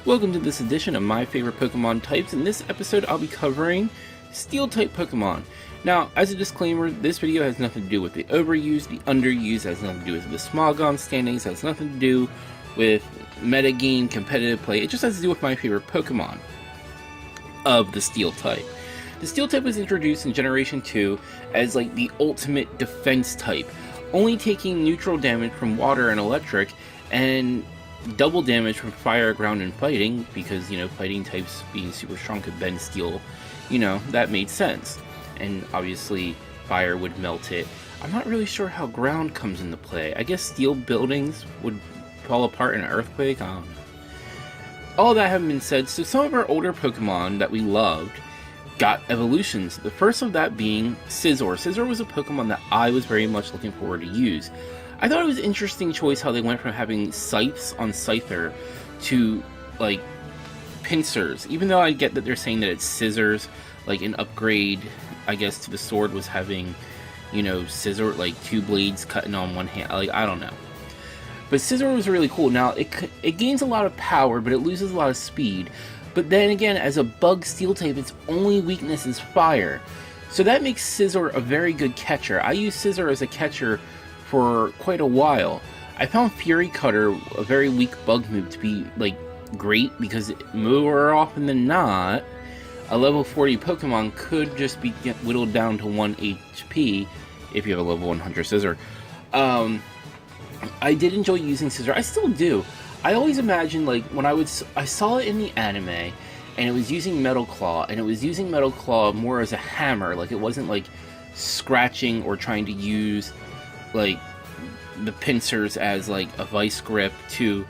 Welcome to this edition of My Favorite Pokemon Types. In this episode, I'll be covering Steel-type Pokemon. Now, as a disclaimer, this video has nothing to do with the overuse, the underuse, has nothing to do with the Smogon standings, has nothing to do with metagame, competitive play. It just has to do with my favorite Pokemon of the Steel-type. The Steel-type was introduced in Generation 2 as like the ultimate defense type, only taking neutral damage from water and electric, and double damage from fire, ground, and fighting, because, you know, fighting types being super strong could bend steel, you know, that made sense. And obviously, fire would melt it. I'm not really sure how ground comes into play. I guess steel buildings would fall apart in an earthquake. All that having been said, so some of our older Pokemon that we loved got evolutions. The first of that being Scizor. Scizor was a Pokemon that I was very much looking forward to use. I thought it was an interesting choice how they went from having scythes on Scyther to, like, pincers. Even though I get that they're saying that it's scissors, like an upgrade, I guess, to the sword was having, you know, scissor, like, two blades cutting on one hand. Like, I don't know. But Scizor was really cool. Now, it gains a lot of power, but it loses a lot of speed. But then again, as a bug steel type, its only weakness is fire. So that makes Scizor a very good catcher. I use Scizor as a catcher for quite a while. I found Fury Cutter, a very weak bug move, to be like great, because more often than not, a level 40 Pokemon could just be whittled down to 1 HP if you have a level 100 Scizor. I did enjoy using Scizor. I still do. I always imagined, like, when I saw it in the anime, and it was using Metal Claw, and it was using Metal Claw more as a hammer. Like, it wasn't like scratching or trying to use, like, the pincers as like a vice grip to,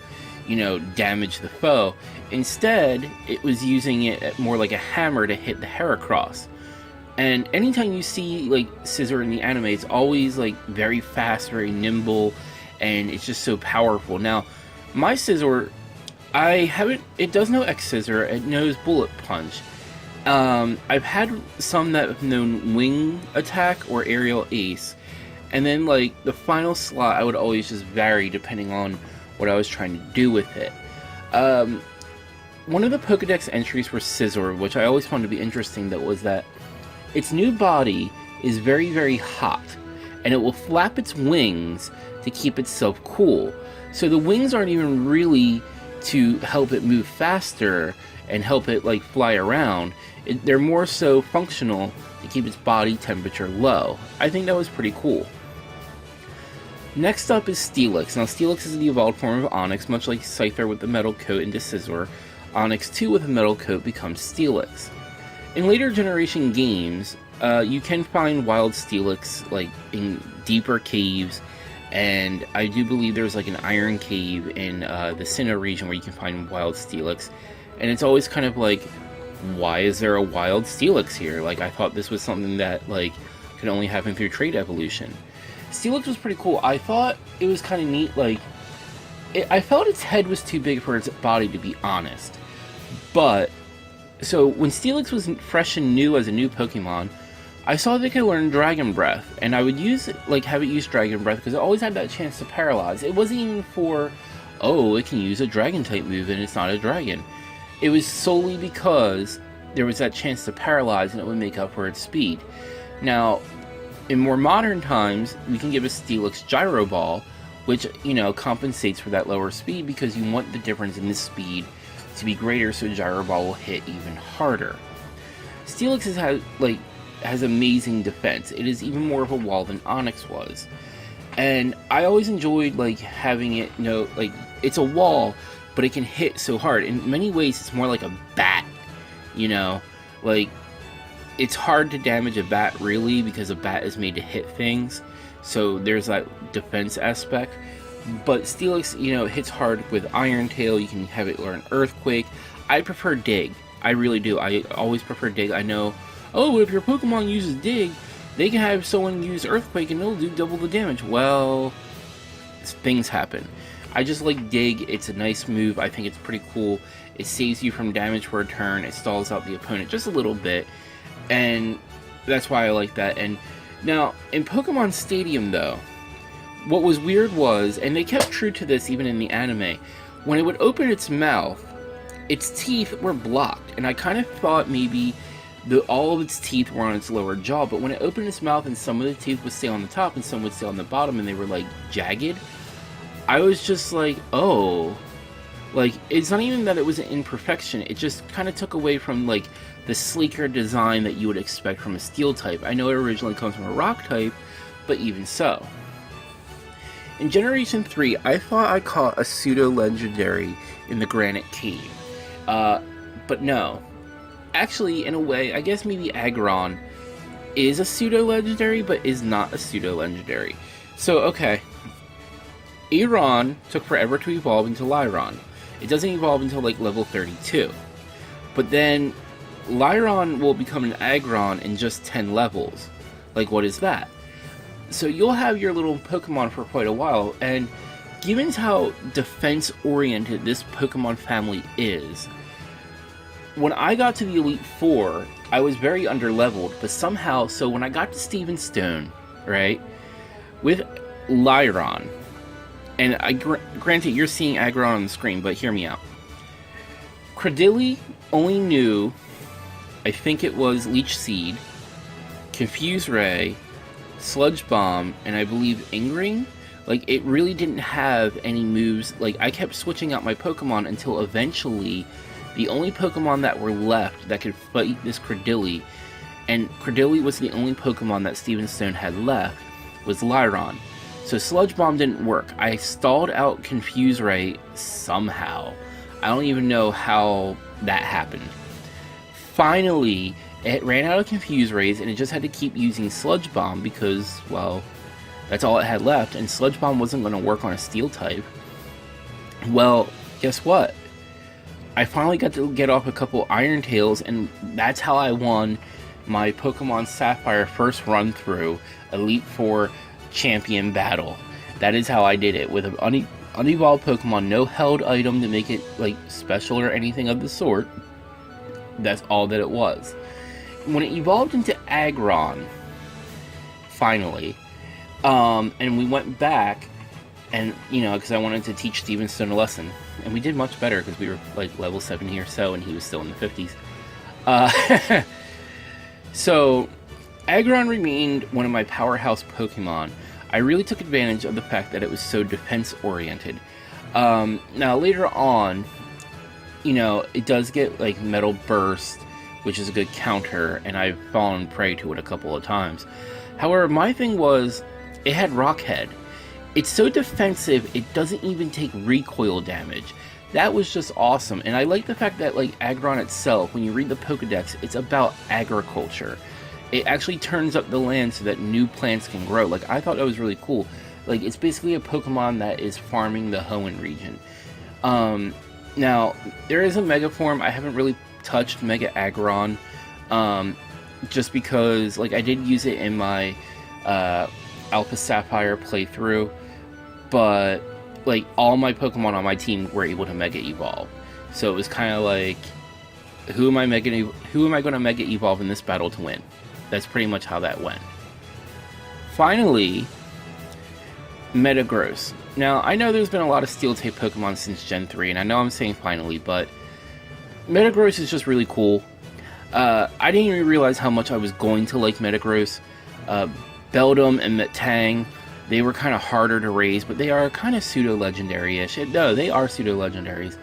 you know, damage the foe. Instead, it was using it more like a hammer to hit the Heracross. And anytime you see like Scizor in the anime, it's always like very fast, very nimble, and it's just so powerful. Now, my Scizor, it does know X-Scissor, it knows Bullet Punch. I've had some that have known Wing Attack or Aerial Ace. And then, like, the final slot, I would always just vary depending on what I was trying to do with it. One of the Pokedex entries for Scizor, which I always found to be interesting, that was that its new body is very, very hot, and it will flap its wings to keep itself cool. So the wings aren't even really to help it move faster and help it, like, fly around. They're more so functional to keep its body temperature low. I think that was pretty cool. Next up is Steelix. Now, Steelix is the evolved form of Onix, much like Scyther with the metal coat into Scizor. Onix 2 with a metal coat becomes Steelix. In later generation games, you can find wild Steelix, like, in deeper caves, and I do believe there's like an iron cave in the Sinnoh region where you can find wild Steelix, and it's always kind of like, why is there a wild Steelix here? Like, I thought this was something that, like, could only happen through trait evolution. Steelix was pretty cool. I thought it was kind of neat, like, I felt its head was too big for its body, to be honest. But, so, when Steelix was fresh and new as a new Pokemon, I saw they could learn Dragon Breath, and I would use it, like, have it use Dragon Breath, because it always had that chance to paralyze. It wasn't even for, oh, it can use a Dragon-type move, and it's not a dragon. It was solely because there was that chance to paralyze, and it would make up for its speed. Now, in more modern times, we can give a Steelix Gyro Ball, which, you know, compensates for that lower speed, because you want the difference in the speed to be greater, so Gyro Ball will hit even harder. Steelix has amazing defense. It is even more of a wall than Onix was. And I always enjoyed, like, having it, you know, like, it's a wall, but it can hit so hard. In many ways, it's more like a bat, you know? Like, it's hard to damage a bat, really, because a bat is made to hit things. So there's that defense aspect. But Steelix, you know, hits hard with Iron Tail. You can have it learn Earthquake. I prefer Dig. I really do. I always prefer Dig. I know, oh, if your Pokemon uses Dig, they can have someone use Earthquake and it'll do double the damage. Well, things happen. I just like Dig. It's a nice move. I think it's pretty cool. It saves you from damage for a turn. It stalls out the opponent just a little bit. And that's why I like that. And now, in Pokemon Stadium, though, what was weird was, and they kept true to this even in the anime, when it would open its mouth, its teeth were blocked, and I kind of thought maybe all of its teeth were on its lower jaw, but when it opened its mouth and some of the teeth would stay on the top and some would stay on the bottom and they were like jagged, I was just like, oh, like, it's not even that it was an imperfection, it just kind of took away from like the sleeker design that you would expect from a steel type. I know it originally comes from a rock type, but even so. In Generation 3, I thought I caught a pseudo-legendary in the Granite Cave. But no. Actually, in a way, I guess maybe Agron is a pseudo-legendary, but is not a pseudo-legendary. So, okay. Agron took forever to evolve into Lyron. It doesn't evolve until, like, level 32. But then, Lyron will become an Agron in just 10 levels. Like, what is that? So you'll have your little Pokemon for quite a while, and given how defense-oriented this Pokemon family is, when I got to the Elite Four, I was very underleveled, but somehow, so when I got to Steven Stone, right, with Lyron, and granted, you're seeing Agron on the screen, but hear me out. Cradily only knew, I think it was Leech Seed, Confuse Ray, Sludge Bomb, and I believe Ingring. Like, it really didn't have any moves. Like, I kept switching out my Pokemon until eventually the only Pokemon that were left that could fight this Cradily, and Cradily was the only Pokemon that Steven Stone had left, was Lyron. So Sludge Bomb didn't work. I stalled out Confuse Ray somehow. I don't even know how that happened. Finally, it ran out of Confuse Rays, and it just had to keep using Sludge Bomb because, well, that's all it had left, and Sludge Bomb wasn't going to work on a Steel type. Well, guess what? I finally got to get off a couple Iron Tails, and that's how I won my Pokemon Sapphire first run through Elite Four Champion Battle. That is how I did it, with an unevolved Pokemon, no held item to make it, like, special or anything of the sort. That's all that it was. When it evolved into Agron, finally, and we went back, and, you know, because I wanted to teach Steven Stone a lesson, and we did much better because we were, like, level 70 or so, and he was still in the 50s. So, Agron remained one of my powerhouse Pokemon. I really took advantage of the fact that it was so defense-oriented. Now, later on, you know, it does get, like, Metal Burst, which is a good counter, and I've fallen prey to it a couple of times. However, my thing was, it had Rock Head. It's so defensive, it doesn't even take recoil damage. That was just awesome, and I like the fact that, like, Agron itself, when you read the Pokedex, it's about agriculture. It actually turns up the land so that new plants can grow. Like, I thought that was really cool. Like, it's basically a Pokemon that is farming the Hoenn region. Now, there is a Mega form. I haven't really touched Mega Agron, just because, like, I did use it in my Alpha Sapphire playthrough, but, like, all my Pokemon on my team were able to Mega Evolve. So it was kind of like, who am I going to Mega Evolve in this battle to win? That's pretty much how that went. Finally, Metagross. Now, I know there's been a lot of Steel-type Pokemon since Gen 3, and I know I'm saying finally, but Metagross is just really cool. I didn't even realize how much I was going to like Metagross. Beldum and Metang, they were kind of harder to raise, but they are kind of pseudo-legendary-ish. No, they are pseudo-legendaries.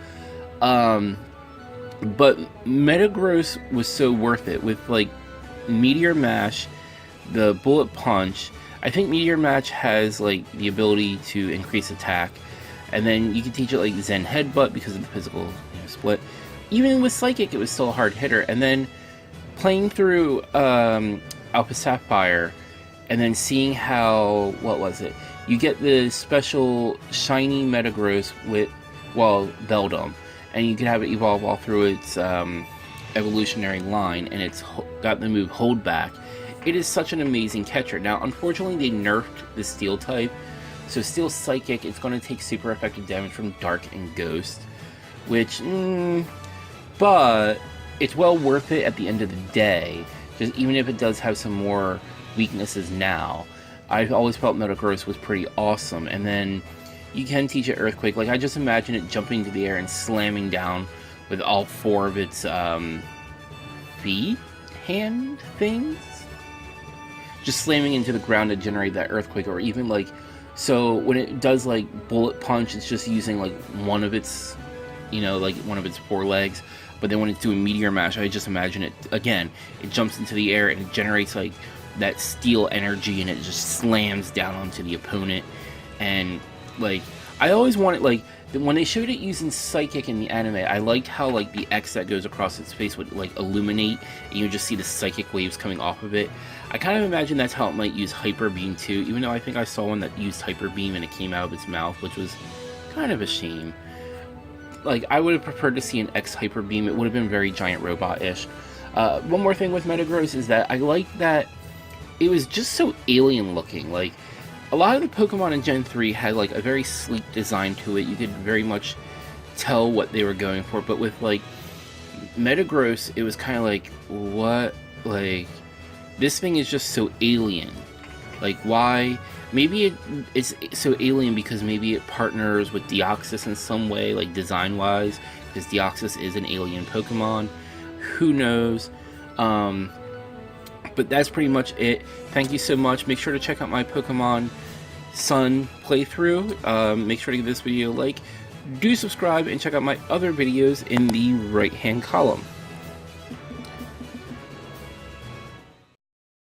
But Metagross was so worth it with, like, Meteor Mash, the Bullet Punch. I think Meteor Mash has, like, the ability to increase attack, and then you can teach it, like, Zen Headbutt because of the physical, you know, split. Even with Psychic, it was still a hard hitter. And then playing through Alpha Sapphire, and then seeing how, what was it? You get the special shiny Metagross with, well, Beldum, and you can have it evolve all through its evolutionary line, and it's got the move Hold Back. It is such an amazing catcher. Now, unfortunately, they nerfed the Steel type, so Steel Psychic, it's going to take super effective damage from Dark and Ghost, which, but it's well worth it at the end of the day, just even if it does have some more weaknesses now. I've always felt Metagross was pretty awesome, and then you can teach it Earthquake. Like, I just imagine it jumping into the air and slamming down with all 4 of its feet, hand things, just slamming into the ground to generate that earthquake, or even like, so when it does like bullet punch, it's just using like one of its, you know, like one of its forelegs. But then when it's doing meteor mash, I just imagine it again. It jumps into the air and it generates like that steel energy, and it just slams down onto the opponent. And like, I always wanted, like, when they showed it using Psychic in the anime, I liked how like the X that goes across its face would like illuminate, and you just see the psychic waves coming off of it. I kind of imagine that's how it might use Hyper Beam too, even though I think I saw one that used Hyper Beam and it came out of its mouth, which was kind of a shame. Like, I would have preferred to see an X Hyper Beam. It would have been very Giant Robot-ish. One more thing with Metagross is that I like that it was just so alien looking. Like, a lot of the Pokemon in Gen 3 had like a very sleek design to it. You could very much tell what they were going for. But with like Metagross, it was kind of like, what? Like, this thing is just so alien. Like, why? Maybe it's so alien because maybe it partners with Deoxys in some way, like design-wise, because Deoxys is an alien Pokemon. Who knows? But that's pretty much it. Thank you so much. Make sure to check out my Pokemon Sun playthrough. Make sure to give this video a like. Do subscribe and check out my other videos in the right-hand column.